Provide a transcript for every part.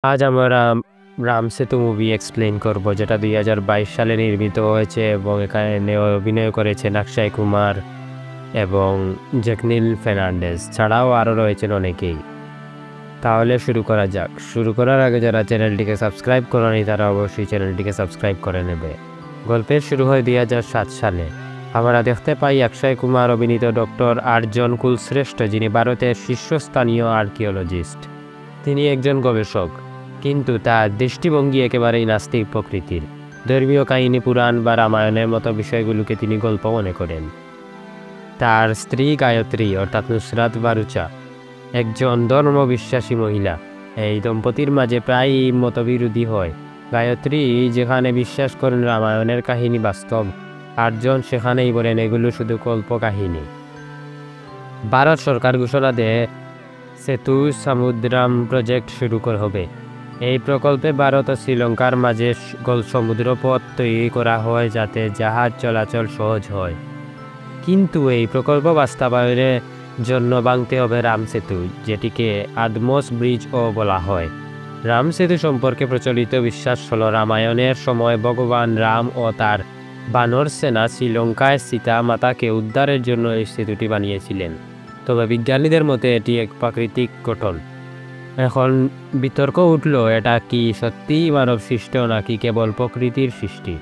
আজ আমরা রাম সেতু মুভি এক্সপ্লেন করব, যেটা 2022 সালে নির্মিত হয়েছে এবং এখানে অভিনয় করেছেন অক্ষয় কুমার এবং জ্যাকলিন ফার্নান্ডেজ ছাড়াও আরও রয়েছেন অনেকেই। তাহলে শুরু করা যাক। শুরু করার আগে যারা চ্যানেলটিকে সাবস্ক্রাইব করেনি তারা অবশ্যই চ্যানেলটিকে সাবস্ক্রাইব করে নেবে। গল্পের শুরু হয় 2007 সালে। আমরা দেখতে পাই অক্ষয় কুমার অভিনীত ডক্টর আর্জন কুলশ্রেষ্ঠ, যিনি ভারতের শীর্ষস্থানীয় আর্কিওলজিস্ট। তিনি একজন গবেষক, কিন্তু তার দৃষ্টিভঙ্গি একেবারেই নাস্তিক প্রকৃতির। ধর্মীয় কাহিনী, পুরাণ বা রামায়ণের মতো বিষয়গুলোকে তিনি গল্প মনে করেন। তার স্ত্রী গায়ত্রী অর্থাৎ নুসরাত ভারুচা একজন ধর্মবিশ্বাসী মহিলা। এই দম্পতির মাঝে প্রায়ই মতবিরোধী হয়। গায়ত্রী যেখানে বিশ্বাস করেন রামায়ণের কাহিনী বাস্তব, আর্জন সেখানেই বলেন এগুলো শুধু কল্প কাহিনী। ভারত সরকার ঘোষণা দেয় সেতু সমুদ্রাম প্রজেক্ট শুরু হবে। এই প্রকল্পে ভারত ও শ্রীলঙ্কার মাঝে সমুদ্রপথ তৈরি করা হয় যাতে জাহাজ চলাচল সহজ হয়। কিন্তু এই প্রকল্প বাস্তবায়নের জন্য ভাঙতে হবে রাম সেতু, যেটিকে আদমস ব্রিজও বলা হয়। রাম সেতু সম্পর্কে প্রচলিত বিশ্বাস হল, রামায়ণের সময় ভগবান রাম ও তার বানর সেনা শ্রীলঙ্কায় সীতা মাতাকে উদ্ধারের জন্য এই সেতুটি বানিয়েছিলেন। তবে বিজ্ঞানীদের মতে এটি এক প্রাকৃতিক গঠন। এখন বিতর্ক উঠল, এটা কি সত্যিই মানব সৃষ্ট নাকি কেবল প্রকৃতির সৃষ্টি।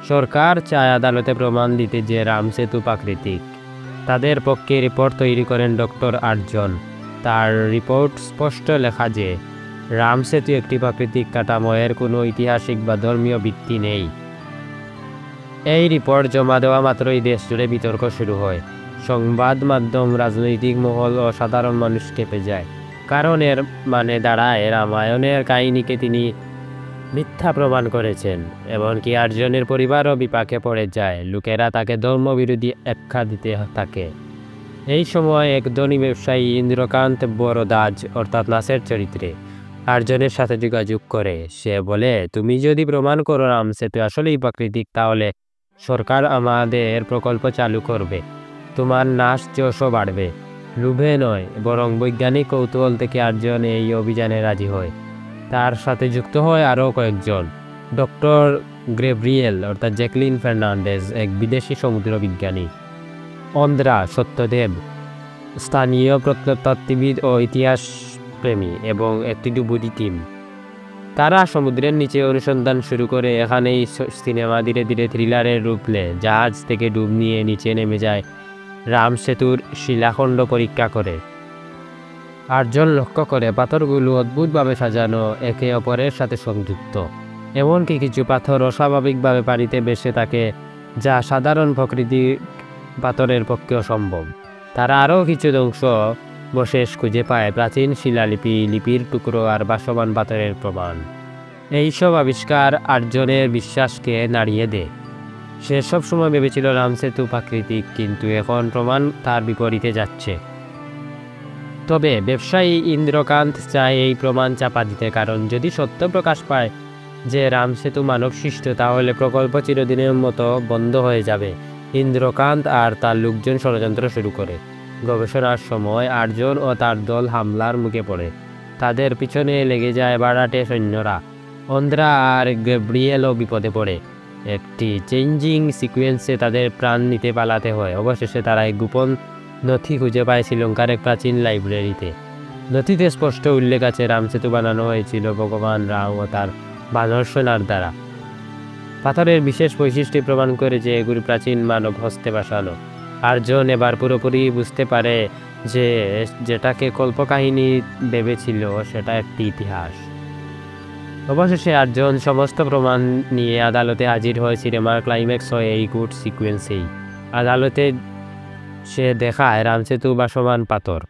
সরকার চায় আদালতে প্রমাণ দিতে যে রাম সেতু প্রাকৃতিক। তাদের পক্ষে রিপোর্ট তৈরি করেন ডক্টর আর্জন। তার রিপোর্ট স্পষ্ট লেখা যে রাম সেতু একটি প্রাকৃতিক কাঠামো, এর কোনো ঐতিহাসিক বা ধর্মীয় ভিত্তি নেই। এই রিপোর্ট জমা দেওয়া মাত্রই দেশ জুড়ে বিতর্ক শুরু হয়। সংবাদ মাধ্যম, রাজনৈতিক মহল ও সাধারণ মানুষ কেঁপে যায়, কারণ এর মানে দাঁড়ায় রামায়ণের কাহিনীকে তিনি মিথ্যা প্রমাণ করেছেন। এমনকি আর্জনের পরিবারও বিপাকে পড়ে যায়। লোকেরা তাকে ধর্মবিরোধী আখ্যা দিতে থাকে। এই সময় এক ধনী ব্যবসায়ী ইন্দ্রকান্ত বরদাজ অর্থাৎ নাসের চরিত্রে আর্জনের সাথে যোগাযোগ করে। সে বলে, তুমি যদি প্রমাণ করো রাম সেতু আসলেই প্রাকৃতিক, তাহলে সরকার আমাদের প্রকল্প চালু করবে, তোমার নাচ যশও বাড়বে। লোভে নয়, বরং বৈজ্ঞানিক কৌতূহল থেকে আর্জন এই অভিযানে রাজি হয়। তার সাথে যুক্ত হয় আরও কয়েকজন। ডক্টর গ্রেব্রিয়েল অর্থাৎ জ্যাকলিন ফার্নান্ডেজ, এক বিদেশি সমুদ্র বিজ্ঞানী। অন্ধ্রা সত্যদেব, স্থানীয় প্রত্নতাত্ত্বিবিদ ও ইতিহাস প্রেমী, এবং একটি ডুবুরি টিম। তারা সমুদ্রের নিচে অনুসন্ধান শুরু করে। এখানেই সিনেমা ধীরে ধীরে থ্রিলারের রূপ নেয়। জাহাজ থেকে ডুব নিয়ে নিচে নেমে যায়, রাম সেতুর শিলাখণ্ড পরীক্ষা করে। আর্জন লক্ষ্য করে পাথরগুলো অদ্ভুতভাবে সাজানো, একে অপরের সাথে সংযুক্ত। এমনকি কিছু পাথর অস্বাভাবিকভাবে পানিতে ভেসে থাকে, যা সাধারণ প্রকৃতির পাথরের পক্ষে অসম্ভব। তারা আরও কিছু ধ্বংসাবশেষ খুঁজে পায়, প্রাচীন শিলালিপি, লিপির টুকরো আর ভাসমান পাথরের প্রমাণ। এইসব আবিষ্কার আর্জনের বিশ্বাসকে নাড়িয়ে দেয়। সে সবসময় ভেবেছিল রাম সেতু প্রাকৃতিক, কিন্তু এখন প্রমাণ তার বিপরীতে যাচ্ছে। তবে ব্যবসায়ী ইন্দ্রকান্ত চায় এই প্রমাণ চাপা দিতে, কারণ যদি সত্য প্রকাশ পায় যে রাম সেতু মানব সৃষ্ট, তাহলে প্রকল্প চিরদিনের মতো বন্ধ হয়ে যাবে। ইন্দ্রকান্ত আর তার লোকজন ষড়যন্ত্র শুরু করে। গবেষণার সময় আর্জন ও তার দল হামলার মুখে পড়ে। তাদের পিছনে লেগে যায় ভাড়াটে সৈন্যরা। অন্ধ্রা আর গ্যাব্রিয়েলও বিপদে পড়ে। একটি চেঞ্জিং সিকোয়েন্সে তাদের প্রাণ নিতে পালাতে হয়। অবশেষে তারা এক গোপন নথি খুঁজে পায় শ্রীলঙ্কার এক প্রাচীন লাইব্রেরিতে। নথিতে স্পষ্ট উল্লেখ আছে রাম সেতু বানানো হয়েছিল ভগবান রাম ও তার বানর সেনার দ্বারা। পাথরের বিশেষ বৈশিষ্ট্য প্রমাণ করে যে এগুলি প্রাচীন মানব হস্তে বসানো। আর্জন এবার পুরোপুরি বুঝতে পারে যে যেটাকে কল্পকাহিনী ভেবেছিল সেটা একটি ইতিহাস। অবশেষে আর্জন সমস্ত প্রমাণ নিয়ে আদালতে হাজির হয়। সিনেমার ক্লাইম্যাক্স হয় এই গুড সিকোয়েন্সেই। আদালতে সে দেখায় রাম সেতু ভাসমান পাথর,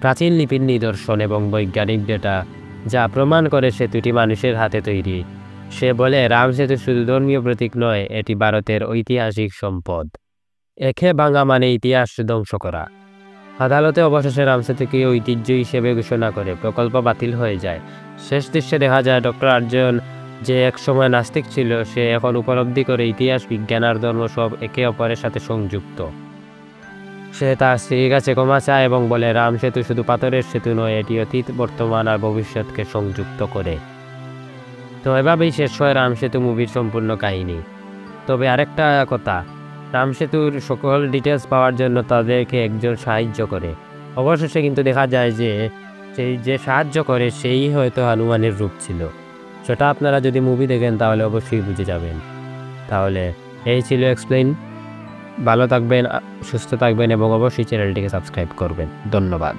প্রাচীন লিপির নিদর্শন এবং বৈজ্ঞানিক ডেটা, যা প্রমাণ করে সেতুটি মানুষের হাতে তৈরি। সে বলে রাম সেতু শুধু ধর্মীয় প্রতীক নয়, এটি ভারতের ঐতিহাসিক সম্পদ। একে ভাঙা মানে ইতিহাস ধ্বংস করা। আদালতে অবশেষে রাম সেতুকে ঐতিহ্য হিসেবে ঘোষণা করে প্রকল্প বাতিল হয়ে যায়। শেষ দৃশ্যে দেখা যায় ডক্টর আর্জন, যে এক সময় নাস্তিক ছিল, সে এখন উপলব্ধি করে ইতিহাস, বিজ্ঞান আর ধর্ম সব একে অপরের সাথে সংযুক্ত। সে তার স্ত্রীর কাছে ক্ষমা চায় এবং বলে রাম সেতু শুধু পাথরের সেতু নয়, এটি অতীত, বর্তমান আর ভবিষ্যৎকে সংযুক্ত করে। তো এভাবেই শেষ হয় রাম সেতু মুভির সম্পূর্ণ কাহিনী। তবে আরেকটা কথা, রাম সেতুর সকল ডিটেলস পাওয়ার জন্য তাদেরকে একজন সাহায্য করে। অবশেষে কিন্তু দেখা যায় যে সেই যে সাহায্য করে সেই হয়তো হনুমানের রূপ ছিল। সেটা আপনারা যদি মুভি দেখেন তাহলে অবশ্যই বুঝে যাবেন। তাহলে এই ছিল এক্সপ্লেইন। ভালো থাকবেন, সুস্থ থাকবেন এবং অবশ্যই চ্যানেলটিকে সাবস্ক্রাইব করবেন। ধন্যবাদ।